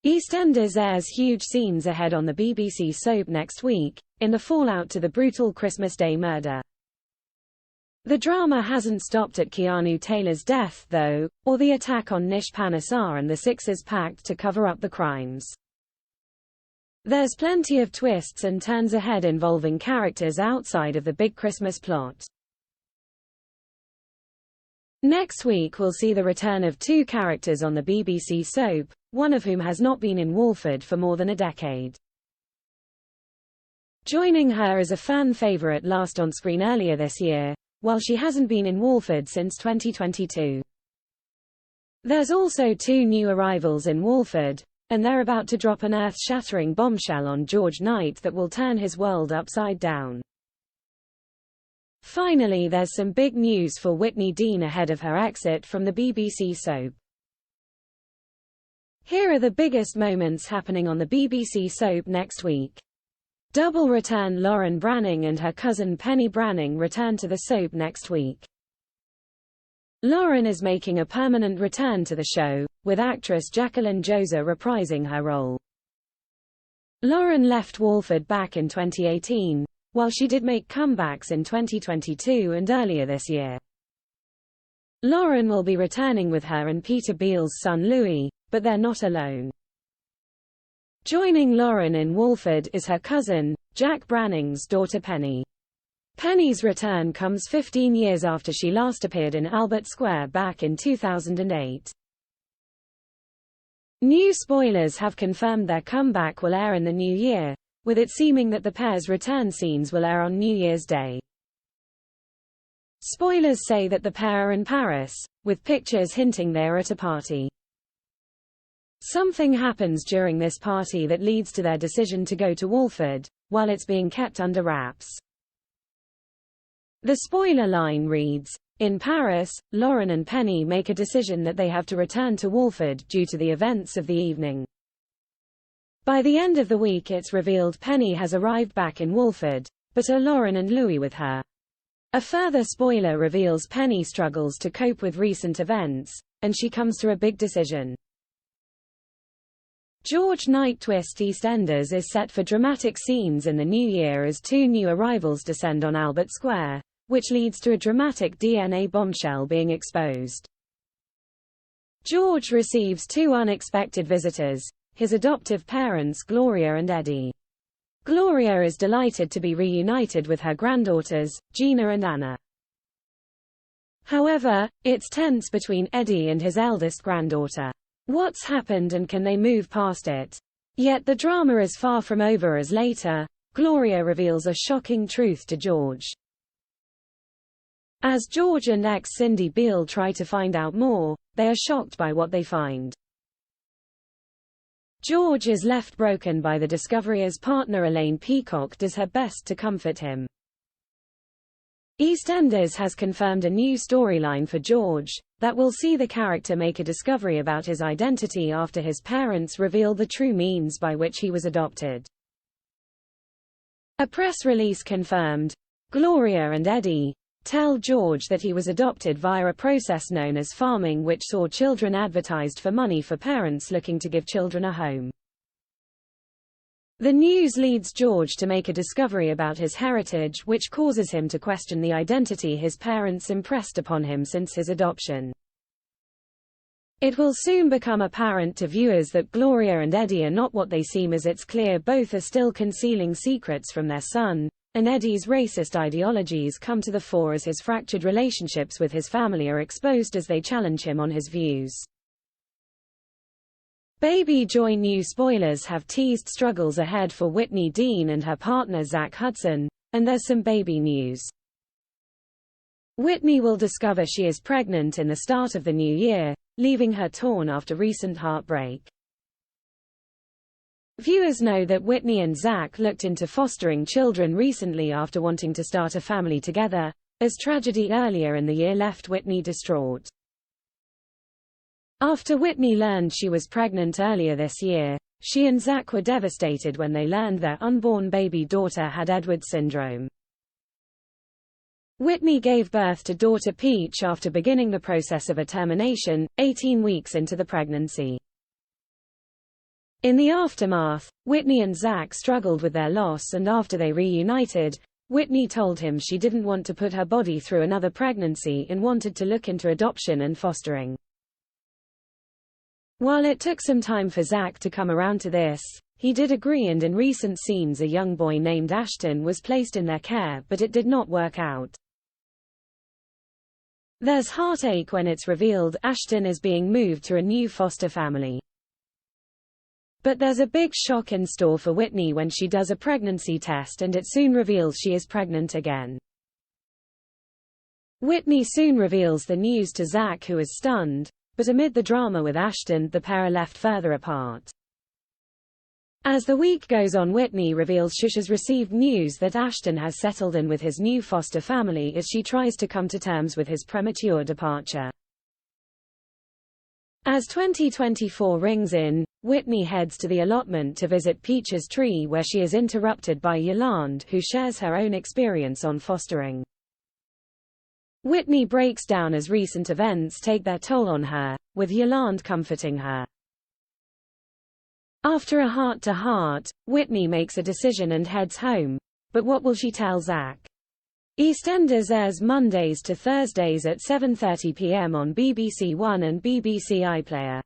EastEnders airs huge scenes ahead on the BBC soap next week, in the fallout to the brutal Christmas Day murder. The drama hasn't stopped at Keanu Taylor's death, though, or the attack on Nish, Panesar and the Six's pact to cover up the crimes. There's plenty of twists and turns ahead involving characters outside of the big Christmas plot. Next week we'll see the return of two characters on the BBC soap, one of whom has not been in Walford for more than a decade. Joining her is a fan favourite last on screen earlier this year, while she hasn't been in Walford since 2022. There's also two new arrivals in Walford, and they're about to drop an earth-shattering bombshell on George Knight that will turn his world upside down. Finally, there's some big news for Whitney Dean ahead of her exit from the BBC soap. Here are the biggest moments happening on the BBC soap next week. Double return: Lauren Branning and her cousin Penny Branning return to the soap next week. Lauren is making a permanent return to the show, with actress Jacqueline Joza reprising her role. Lauren left Walford back in 2018, while she did make comebacks in 2022 and earlier this year. Lauren will be returning with her and Peter Beale's son Louis, but they're not alone. Joining Lauren in Walford is her cousin, Jack Branning's daughter Penny. Penny's return comes 15 years after she last appeared in Albert Square back in 2008. New spoilers have confirmed their comeback will air in the new year, with it seeming that the pair's return scenes will air on New Year's Day. Spoilers say that the pair are in Paris, with pictures hinting they are at a party. Something happens during this party that leads to their decision to go to Walford, while it's being kept under wraps. The spoiler line reads, "In Paris, Lauren and Penny make a decision that they have to return to Walford due to the events of the evening." By the end of the week it's revealed Penny has arrived back in Walford, but are Lauren and Louis with her. A further spoiler reveals Penny struggles to cope with recent events, and she comes to a big decision. George Knight twist: EastEnders is set for dramatic scenes in the new year as two new arrivals descend on Albert Square, which leads to a dramatic DNA bombshell being exposed. George receives two unexpected visitors, his adoptive parents Gloria and Eddie. Gloria is delighted to be reunited with her granddaughters, Gina and Anna. However, it's tense between Eddie and his eldest granddaughter. What's happened and can they move past it? Yet the drama is far from over as later, Gloria reveals a shocking truth to George. As George and ex-Cindy Beale try to find out more, they are shocked by what they find. George is left broken by the discovery as partner Elaine Peacock does her best to comfort him. EastEnders has confirmed a new storyline for George, that will see the character make a discovery about his identity after his parents reveal the true means by which he was adopted. A press release confirmed, Gloria and Eddie tell George that he was adopted via a process known as farming, which saw children advertised for money for parents looking to give children a home. The news leads George to make a discovery about his heritage, which causes him to question the identity his parents impressed upon him since his adoption. It will soon become apparent to viewers that Gloria and Eddie are not what they seem, as it's clear both are still concealing secrets from their son, and Eddie's racist ideologies come to the fore as his fractured relationships with his family are exposed as they challenge him on his views. Baby Joy: new spoilers have teased struggles ahead for Whitney Dean and her partner Zach Hudson, and there's some baby news. Whitney will discover she is pregnant in the start of the new year, leaving her torn after recent heartbreak. Viewers know that Whitney and Zach looked into fostering children recently after wanting to start a family together, as tragedy earlier in the year left Whitney distraught. After Whitney learned she was pregnant earlier this year, she and Zach were devastated when they learned their unborn baby daughter had Edwards syndrome. Whitney gave birth to daughter Peach after beginning the process of a termination, 18 weeks into the pregnancy. In the aftermath, Whitney and Zach struggled with their loss, and after they reunited, Whitney told him she didn't want to put her body through another pregnancy and wanted to look into adoption and fostering. While it took some time for Zach to come around to this, he did agree, and in recent scenes a young boy named Ashton was placed in their care, but it did not work out. There's heartache when it's revealed Ashton is being moved to a new foster family. But there's a big shock in store for Whitney when she does a pregnancy test and it soon reveals she is pregnant again. Whitney soon reveals the news to Zach, who is stunned, but amid the drama with Ashton, the pair are left further apart. As the week goes on, Whitney reveals she has received news that Ashton has settled in with his new foster family as she tries to come to terms with his premature departure. As 2024 rings in, Whitney heads to the allotment to visit Peach's tree, where she is interrupted by Yolande, who shares her own experience on fostering. Whitney breaks down as recent events take their toll on her, with Yolande comforting her. After a heart-to-heart, Whitney makes a decision and heads home. But what will she tell Zach? EastEnders airs Mondays to Thursdays at 7:30 p.m. on BBC One and BBC iPlayer.